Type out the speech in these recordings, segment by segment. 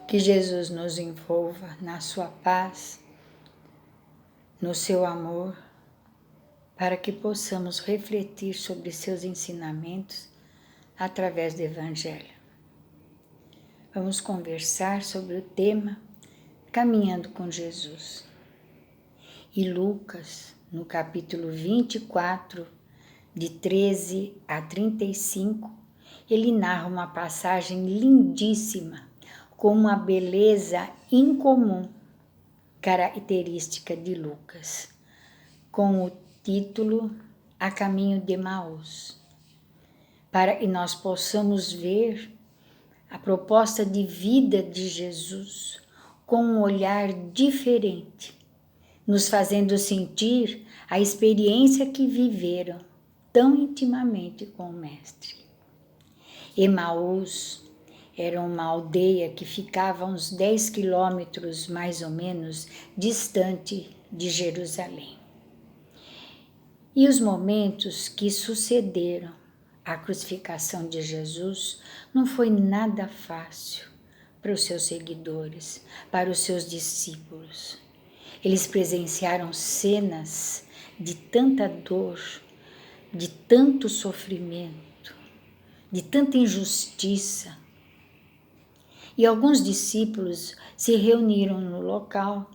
Que Jesus nos envolva na sua paz, no seu amor, para que possamos refletir sobre seus ensinamentos através do Evangelho. Vamos conversar sobre o tema Caminhando com Jesus. E Lucas, no capítulo 24, de 13 a 35, ele narra uma passagem lindíssima, com uma beleza incomum, característica de Lucas, com o título A Caminho de Emaús, para que nós possamos ver a proposta de vida de Jesus com um olhar diferente, nos fazendo sentir a experiência que viveram tão intimamente com o Mestre. Emaús era uma aldeia que ficava a uns 10 quilômetros, mais ou menos, distante de Jerusalém. E os momentos que sucederam à crucificação de Jesus não foi nada fácil para os seus seguidores, para os seus discípulos. Eles presenciaram cenas de tanta dor, de tanto sofrimento, de tanta injustiça. E alguns discípulos se reuniram no local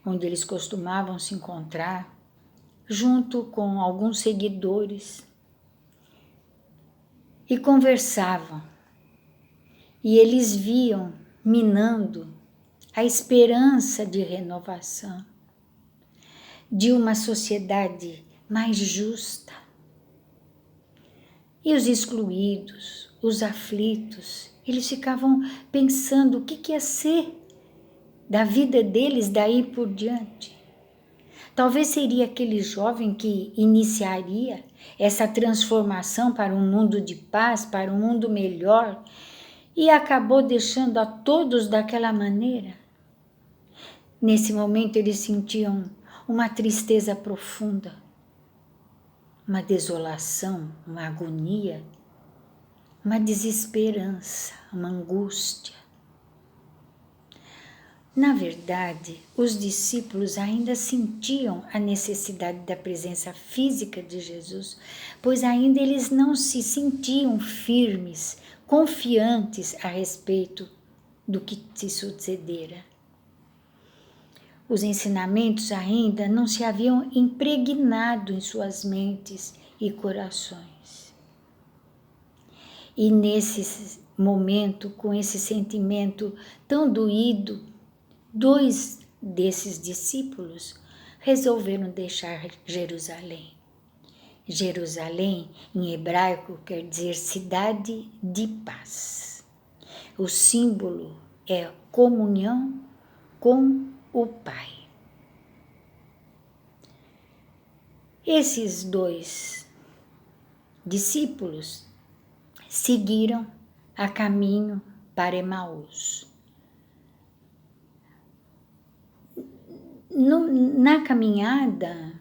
onde eles costumavam se encontrar, junto com alguns seguidores, e conversavam. E eles viam minando a esperança de renovação, de uma sociedade mais justa. E os excluídos, os aflitos, eles ficavam pensando o que ia ser da vida deles daí por diante. Talvez seria aquele jovem que iniciaria essa transformação para um mundo de paz, para um mundo melhor, e acabou deixando a todos daquela maneira. Nesse momento eles sentiam uma tristeza profunda, uma desolação, uma agonia, uma desesperança, uma angústia. Na verdade, os discípulos ainda sentiam a necessidade da presença física de Jesus, pois ainda eles não se sentiam firmes, confiantes a respeito do que se sucedera. Os ensinamentos ainda não se haviam impregnado em suas mentes e corações. E nesse momento, com esse sentimento tão doído, 2 desses discípulos resolveram deixar Jerusalém. Jerusalém, em hebraico, quer dizer cidade de paz. O símbolo é comunhão com o Pai. Esses 2 discípulos seguiram a caminho para Emaús. Na caminhada,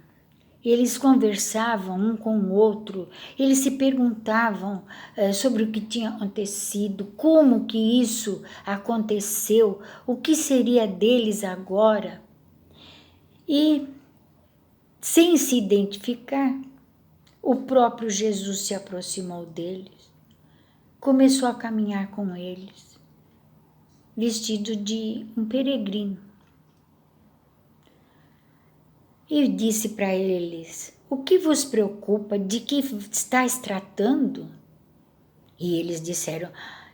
eles conversavam um com o outro, eles se perguntavam sobre o que tinha acontecido, como que isso aconteceu, o que seria deles agora. E, sem se identificar, o próprio Jesus se aproximou deles, começou a caminhar com eles, vestido de um peregrino. E disse para eles: o que vos preocupa? De que estáis tratando? E eles disseram: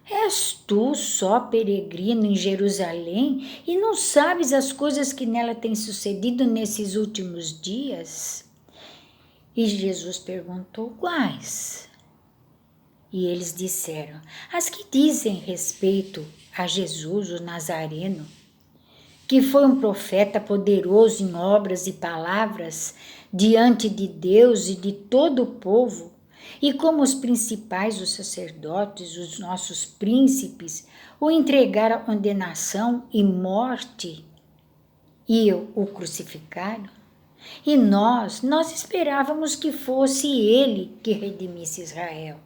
és tu só peregrino em Jerusalém e não sabes as coisas que nela têm sucedido nesses últimos dias? E Jesus perguntou: quais? E eles disseram: as que dizem respeito a Jesus, o Nazareno, que foi um profeta poderoso em obras e palavras diante de Deus e de todo o povo, e como os principais, os sacerdotes, os nossos príncipes, o entregaram à condenação e morte, e o crucificaram. E nós esperávamos que fosse ele que redimisse Israel.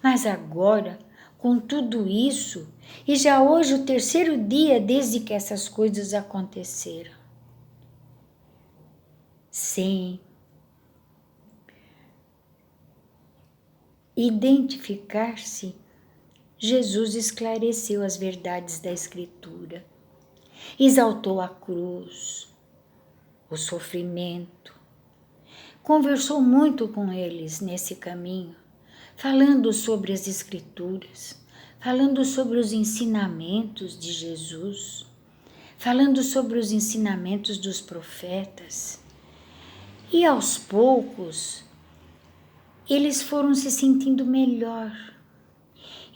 Mas agora, com tudo isso, e já hoje o terceiro dia desde que essas coisas aconteceram. Sem identificar-se, Jesus esclareceu as verdades da Escritura, exaltou a cruz, o sofrimento, conversou muito com eles nesse caminho, falando sobre as Escrituras, falando sobre os ensinamentos de Jesus, falando sobre os ensinamentos dos profetas. E aos poucos, eles foram se sentindo melhor,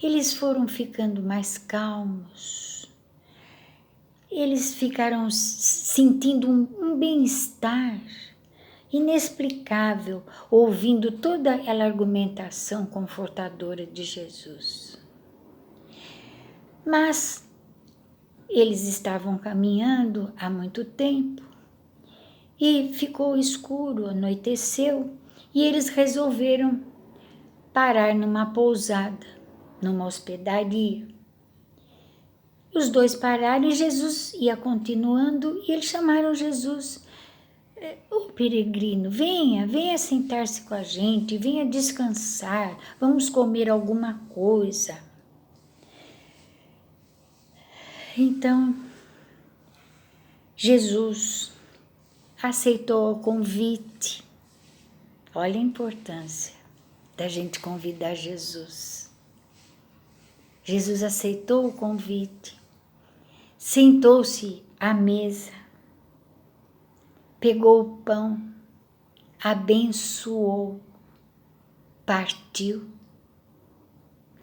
eles foram ficando mais calmos, eles ficaram sentindo um bem-estar inexplicável, ouvindo toda aquela argumentação confortadora de Jesus. Mas eles estavam caminhando há muito tempo e ficou escuro, anoiteceu, e eles resolveram parar numa pousada, numa hospedaria. Os dois pararam e Jesus ia continuando e eles chamaram Jesus. Ô peregrino, venha sentar-se com a gente, venha descansar, vamos comer alguma coisa. Então, Jesus aceitou o convite. Olha a importância da gente convidar Jesus. Jesus aceitou o convite, sentou-se à mesa, pegou o pão, abençoou, partiu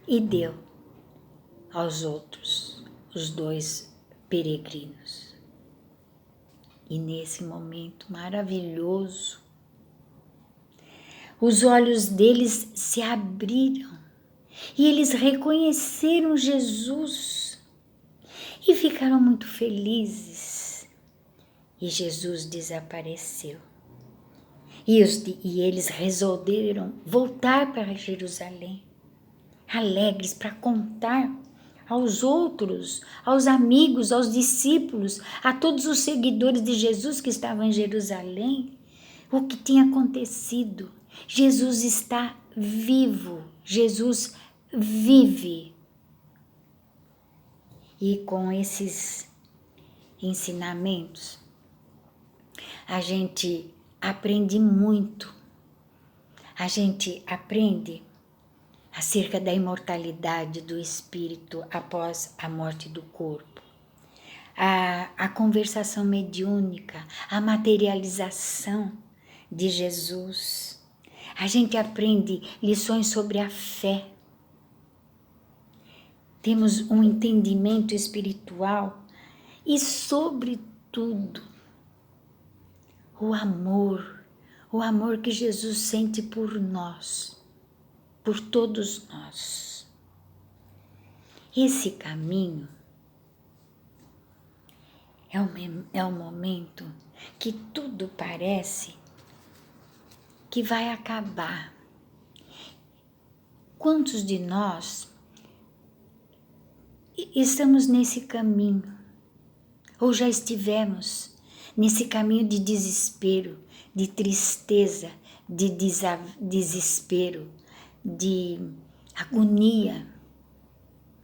e deu aos outros, os dois peregrinos. E nesse momento maravilhoso, os olhos deles se abriram e eles reconheceram Jesus e ficaram muito felizes. E Jesus desapareceu. E eles resolveram voltar para Jerusalém, alegres para contar aos outros, aos amigos, aos discípulos, a todos os seguidores de Jesus que estavam em Jerusalém, o que tinha acontecido. Jesus está vivo, Jesus vive. E com esses ensinamentos, a gente aprende muito. A gente aprende acerca da imortalidade do espírito após a morte do corpo. A conversação mediúnica, a materialização de Jesus. A gente aprende lições sobre a fé. Temos um entendimento espiritual e, sobretudo, o amor que Jesus sente por nós, por todos nós. Esse caminho é um momento que tudo parece que vai acabar. Quantos de nós estamos nesse caminho, ou já estivemos nesse caminho de desespero, de tristeza, de desespero, de agonia,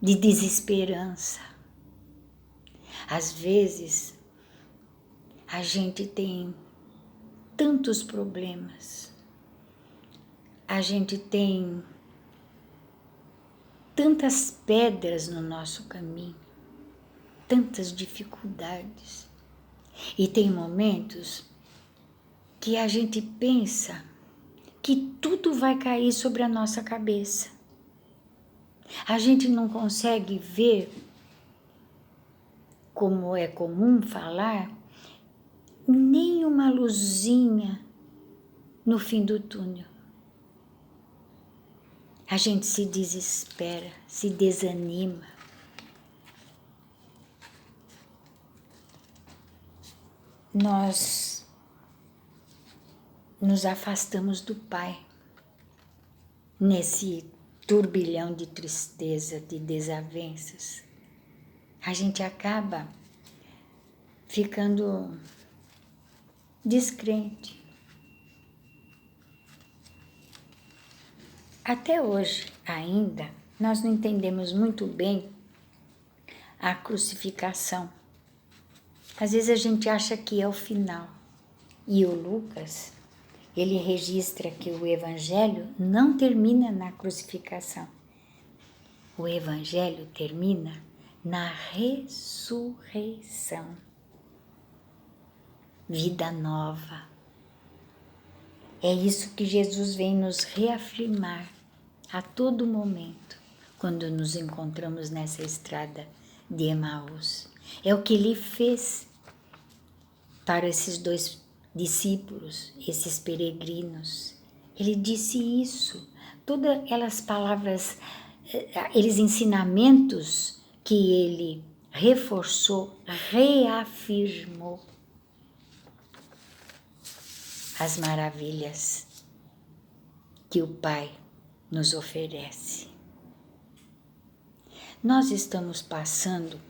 de desesperança? Às vezes, a gente tem tantos problemas, a gente tem tantas pedras no nosso caminho, tantas dificuldades. E tem momentos que a gente pensa que tudo vai cair sobre a nossa cabeça. A gente não consegue ver, como é comum falar, nem uma luzinha no fim do túnel. A gente se desespera, se desanima. Nós nos afastamos do Pai nesse turbilhão de tristeza, de desavenças, a gente acaba ficando descrente. Até hoje, ainda, nós não entendemos muito bem a crucificação. Às vezes a gente acha que é o final. E o Lucas, ele registra que o Evangelho não termina na crucificação. O Evangelho termina na ressurreição. Vida nova. É isso que Jesus vem nos reafirmar a todo momento, quando nos encontramos nessa estrada de Emaús. É o que ele fez para esses 2 discípulos, esses peregrinos. Ele disse isso, todas aquelas palavras, aqueles ensinamentos que ele reforçou, reafirmou as maravilhas que o Pai nos oferece. Nós estamos passando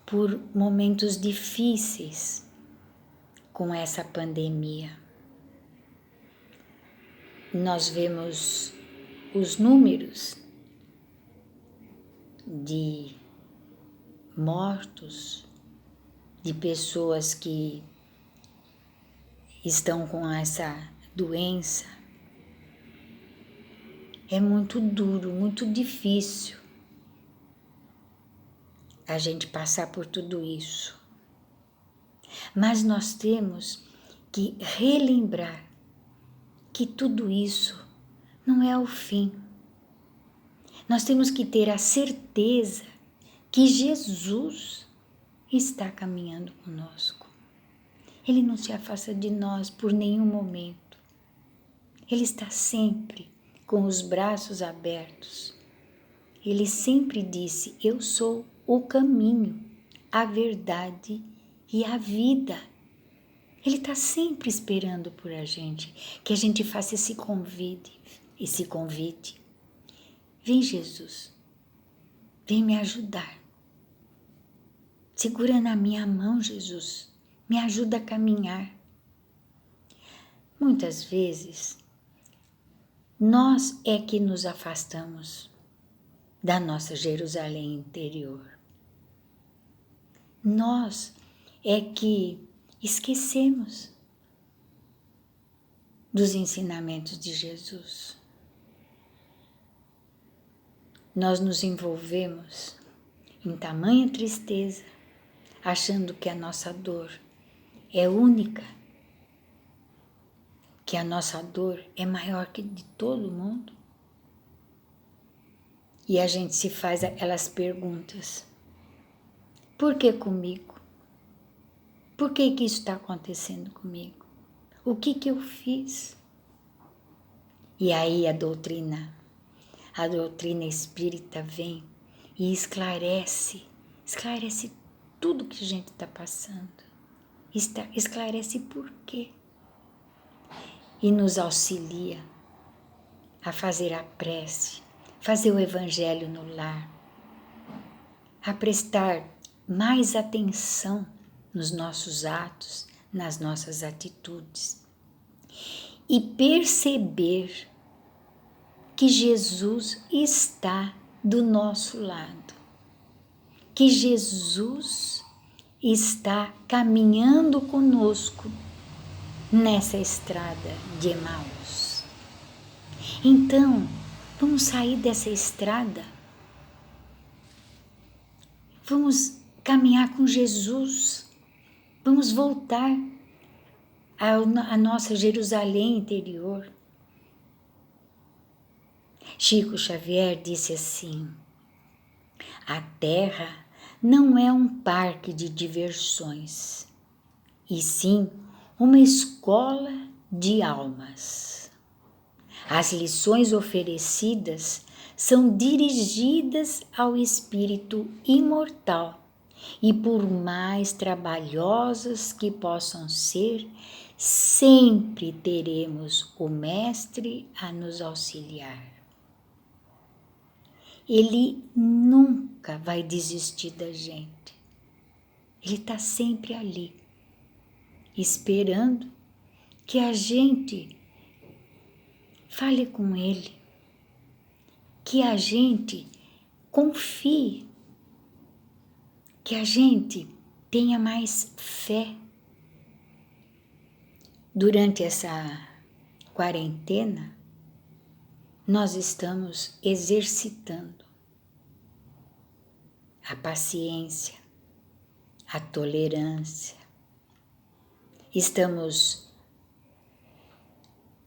por momentos difíceis com essa pandemia. Nós vemos os números de mortos, de pessoas que estão com essa doença. É muito duro, muito difícil a gente passar por tudo isso. Mas nós temos que relembrar que tudo isso não é o fim. Nós temos que ter a certeza que Jesus está caminhando conosco. Ele não se afasta de nós por nenhum momento. Ele está sempre com os braços abertos. Ele sempre disse: eu sou o caminho, a verdade e a vida. Ele está sempre esperando por a gente, que a gente faça esse convite. Vem, Jesus, vem me ajudar. Segura na minha mão, Jesus, me ajuda a caminhar. Muitas vezes, nós é que nos afastamos da nossa Jerusalém interior. Nós é que esquecemos dos ensinamentos de Jesus. Nós nos envolvemos em tamanha tristeza, achando que a nossa dor é única, que a nossa dor é maior que de todo mundo. E a gente se faz aquelas perguntas: por que comigo? Por que isso está acontecendo comigo? O que eu fiz? E aí a doutrina espírita vem e esclarece tudo que a gente está passando, esclarece por quê. E nos auxilia a fazer a prece, fazer o evangelho no lar, a prestar mais atenção nos nossos atos, nas nossas atitudes e perceber que Jesus está do nosso lado, que Jesus está caminhando conosco nessa estrada de Emaús. Então, vamos sair dessa estrada, vamos caminhar com Jesus, vamos voltar à nossa Jerusalém interior. Chico Xavier disse assim: a Terra não é um parque de diversões, e sim uma escola de almas. As lições oferecidas são dirigidas ao espírito imortal e, por mais trabalhosas que possam ser, sempre teremos o Mestre a nos auxiliar. Ele nunca vai desistir da gente. Ele está sempre ali, esperando que a gente fale com Ele, que a gente confie, que a gente tenha mais fé. Durante essa quarentena, nós estamos exercitando a paciência, a tolerância. Estamos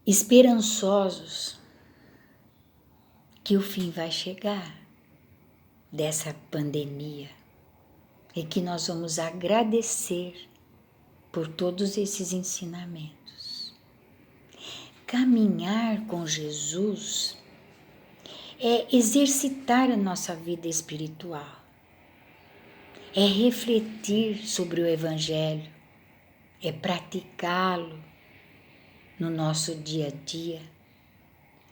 esperançosos que o fim vai chegar dessa pandemia e que nós vamos agradecer por todos esses ensinamentos. Caminhar com Jesus é exercitar a nossa vida espiritual, é refletir sobre o Evangelho, é praticá-lo no nosso dia a dia,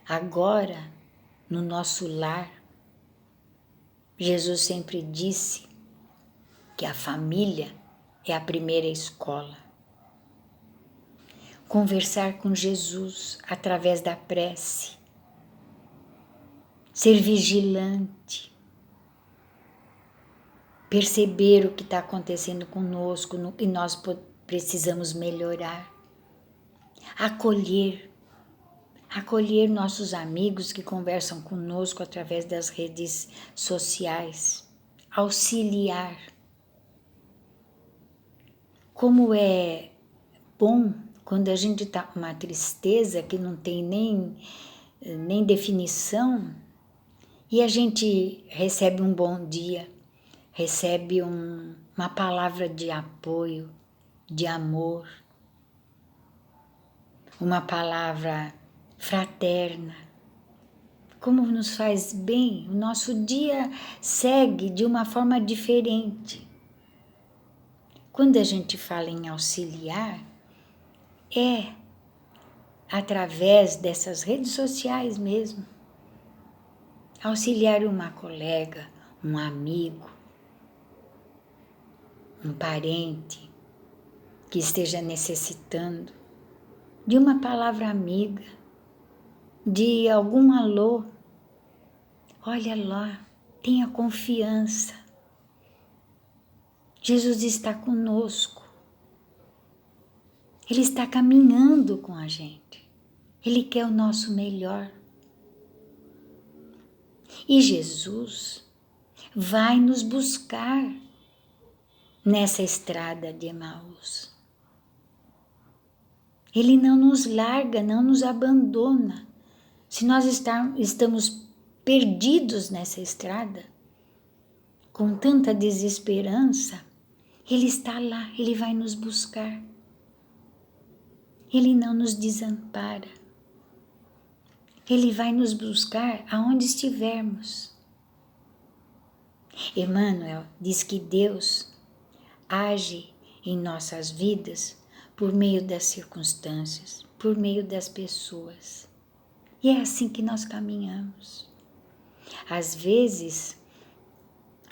agora no nosso lar. Jesus sempre disse que a família é a primeira escola. Conversar com Jesus através da prece, ser vigilante, perceber o que está acontecendo conosco e nós precisamos melhorar, acolher nossos amigos que conversam conosco através das redes sociais, auxiliar. Como é bom quando a gente está com uma tristeza que não tem nem definição e a gente recebe um bom dia, recebe uma palavra de apoio, de amor, uma palavra fraterna. Como nos faz bem, o nosso dia segue de uma forma diferente. Quando a gente fala em auxiliar, é através dessas redes sociais mesmo. Auxiliar uma colega, um amigo, um parente que esteja necessitando de uma palavra amiga, de algum alô. Olha lá, tenha confiança. Jesus está conosco. Ele está caminhando com a gente. Ele quer o nosso melhor. E Jesus vai nos buscar nessa estrada de Emaús. Ele não nos larga, não nos abandona. Se nós estamos perdidos nessa estrada, com tanta desesperança, Ele está lá, Ele vai nos buscar. Ele não nos desampara. Ele vai nos buscar aonde estivermos. Emmanuel diz que Deus age em nossas vidas por meio das circunstâncias, por meio das pessoas. E é assim que nós caminhamos. Às vezes,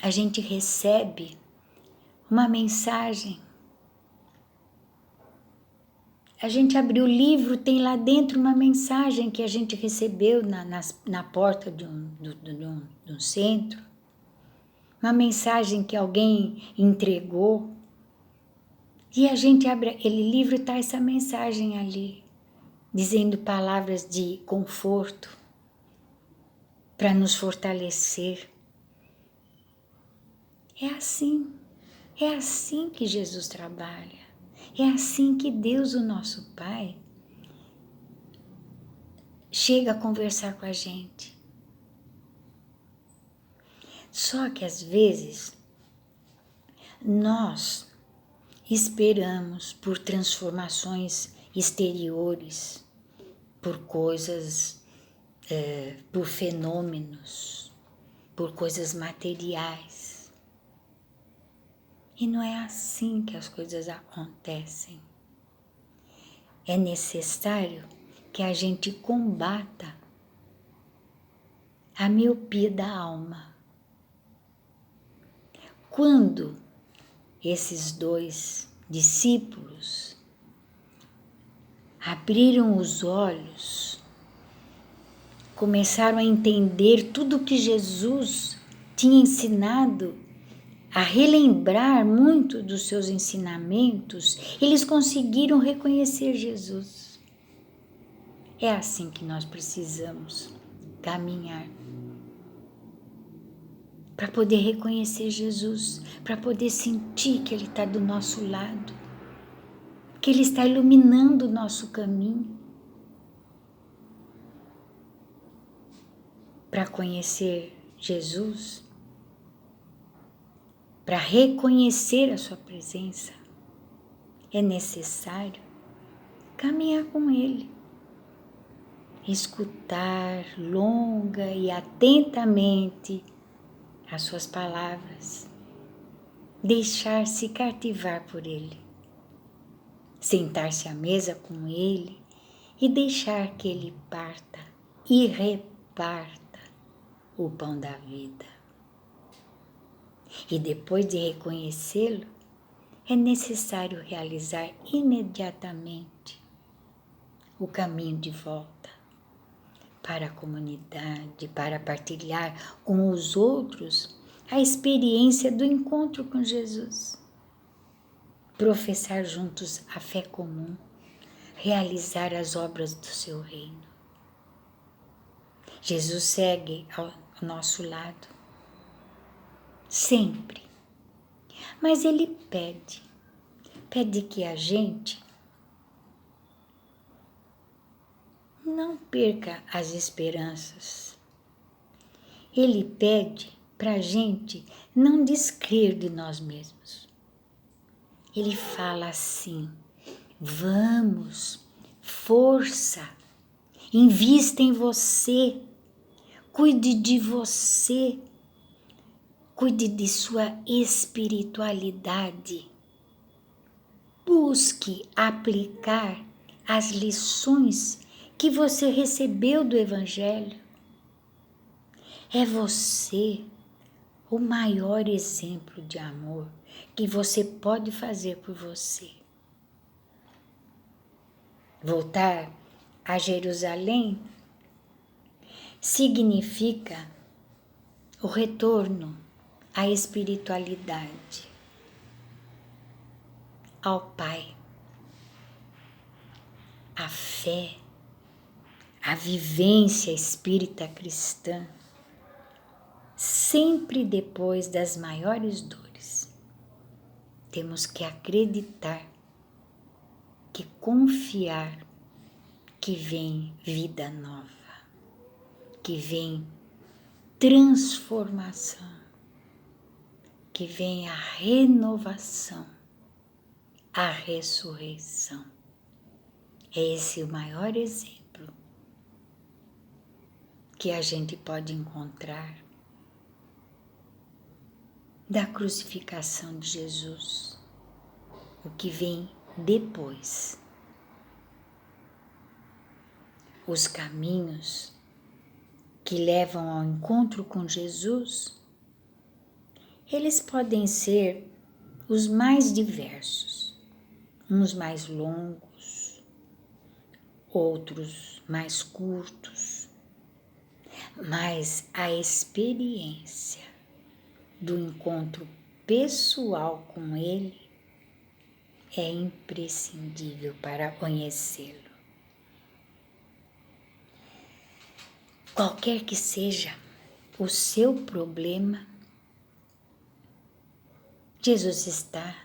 a gente recebe uma mensagem. A gente abriu o livro, tem lá dentro uma mensagem que a gente recebeu na porta de um centro. Uma mensagem que alguém entregou. E a gente abre aquele livro e está essa mensagem ali, dizendo palavras de conforto, para nos fortalecer. É assim que Jesus trabalha. É assim que Deus, o nosso Pai, chega a conversar com a gente. Só que às vezes nós esperamos por transformações exteriores, por coisas, por fenômenos, por coisas materiais. E não é assim que as coisas acontecem. É necessário que a gente combata a miopia da alma. Quando esses dois discípulos abriram os olhos, começaram a entender tudo que Jesus tinha ensinado, a relembrar muito dos seus ensinamentos, eles conseguiram reconhecer Jesus. É assim que nós precisamos caminhar, para poder reconhecer Jesus, para poder sentir que Ele está do nosso lado, que Ele está iluminando o nosso caminho. Para conhecer Jesus, para reconhecer a sua presença, é necessário caminhar com Ele, escutar longa e atentamente as suas palavras, deixar-se cativar por Ele, sentar-se à mesa com Ele e deixar que Ele parta e reparta o pão da vida. E depois de reconhecê-lo, é necessário realizar imediatamente o caminho de volta para a comunidade, para partilhar com os outros a experiência do encontro com Jesus. Professar juntos a fé comum, realizar as obras do seu reino. Jesus segue ao nosso lado, sempre. Mas Ele pede que a gente não perca as esperanças. Ele pede para a gente não descrer de nós mesmos. Ele fala assim: vamos, força, invista em você, cuide de você, cuide de sua espiritualidade. Busque aplicar as lições que você recebeu do Evangelho. É você o maior exemplo de amor que você pode fazer por você. Voltar a Jerusalém significa o retorno à espiritualidade, ao Pai, à fé, à vivência espírita cristã, sempre depois das maiores dores. Temos que acreditar, que confiar que vem vida nova, que vem transformação, que vem a renovação, a ressurreição. É esse o maior exemplo que a gente pode encontrar da crucificação de Jesus, o que vem depois. Os caminhos que levam ao encontro com Jesus, eles podem ser os mais diversos, uns mais longos, outros mais curtos, mas a experiência do encontro pessoal com Ele é imprescindível para conhecê-lo. Qualquer que seja o seu problema, Jesus está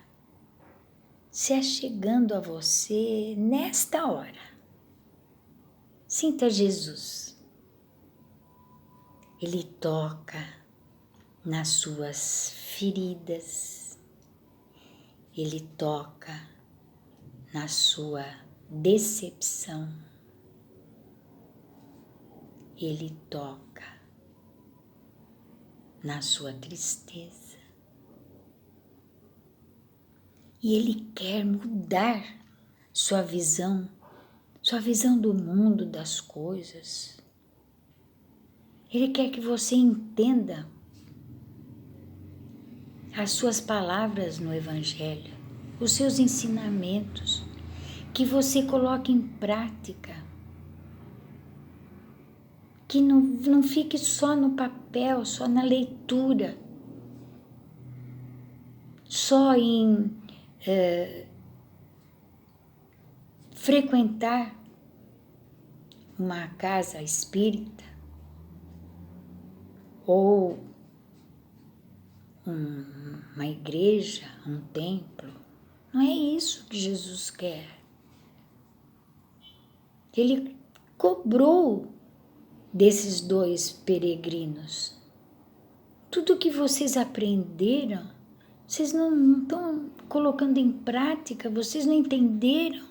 se achegando a você nesta hora. Sinta Jesus. Ele toca nas suas feridas, Ele toca na sua decepção, Ele toca na sua tristeza. E Ele quer mudar sua visão do mundo, das coisas. Ele quer que você entenda as suas palavras no Evangelho, os seus ensinamentos, que você coloque em prática, que não fique só no papel, só na leitura, só em frequentar uma casa espírita ou uma igreja, um templo. Não é isso que Jesus quer. Ele cobrou desses 2 peregrinos. Tudo que vocês aprenderam, vocês não estão colocando em prática, vocês não entenderam.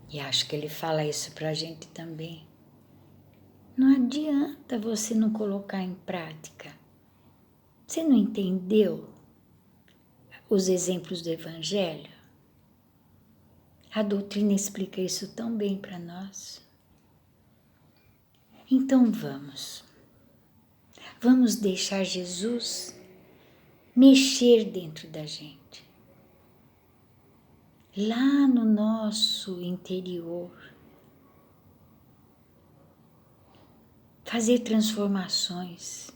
E acho que ele fala isso para a gente também. Não adianta você não colocar em prática. Você não entendeu os exemplos do Evangelho? A doutrina explica isso tão bem para nós. Então vamos deixar Jesus mexer dentro da gente, lá no nosso interior, fazer transformações,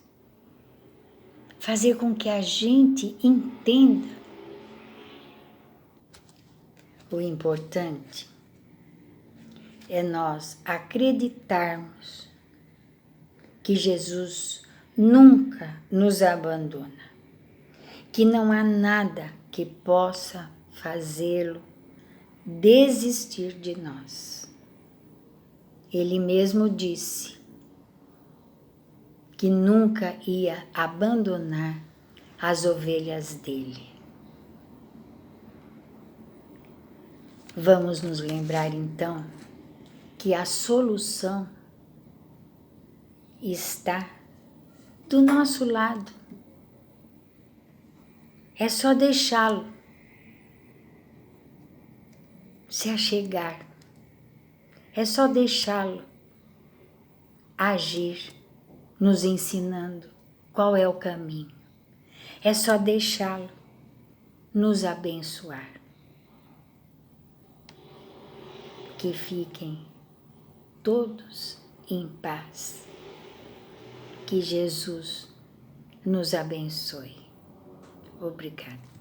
fazer com que a gente entenda. O importante é nós acreditarmos que Jesus nunca nos abandona, que não há nada que possa fazê-lo desistir de nós. Ele mesmo disse que nunca ia abandonar as ovelhas dele. Vamos nos lembrar então que a solução está do nosso lado. É só deixá-lo se achegar. É só deixá-lo agir, nos ensinando qual é o caminho. É só deixá-lo nos abençoar. Que fiquem todos em paz. Que Jesus nos abençoe. Obrigada.